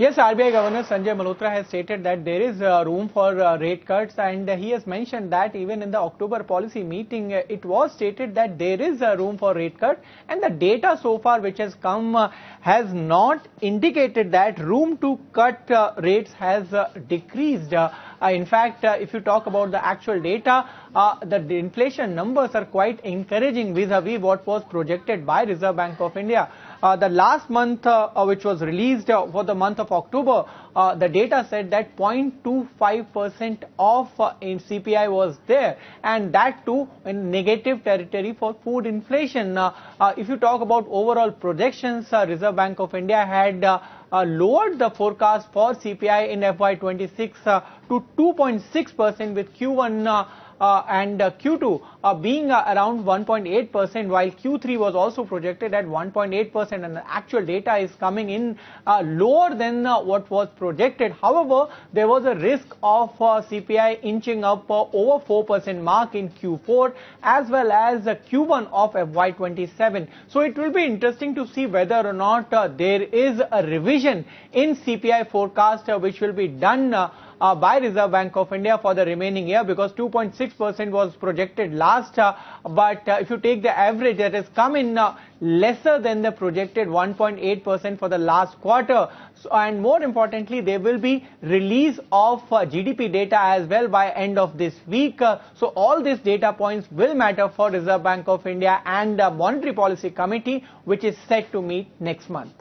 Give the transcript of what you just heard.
Yes, RBI Governor Sanjayt Malhotra has stated that there is room for rate cuts, and he has mentioned that even in the October policy meeting, it was stated that there is room for rate cut, and the data so far which has come has not indicated that room to cut rates has decreased. In fact, if you talk about the actual data, the inflation numbers are quite encouraging vis-a-vis what was projected by Reserve Bank of India. The last month, which was released for the month of October, the data said that 0.25% of in CPI was there, and that too in negative territory for food inflation. If you talk about overall projections, Reserve Bank of India had lowered the forecast for CPI in FY26 to 2.6% with Q1 and Q2 being around 1.8%, while Q3 was also projected at 1.8%, and the actual data is coming in lower than what was projected. However, there was a risk of CPI inching up over 4% mark in Q4 as well as Q1 of FY27. So it will be interesting to see whether or not there is a revision in CPI forecast which will be done by Reserve Bank of India for the remaining year, because 2.6% was projected last, but if you take the average, that has come in lesser than the projected 1.8% for the last quarter. So, and more importantly, there will be release of GDP data as well by end of this week. So all these data points will matter for Reserve Bank of India and Monetary Policy Committee, which is set to meet next month.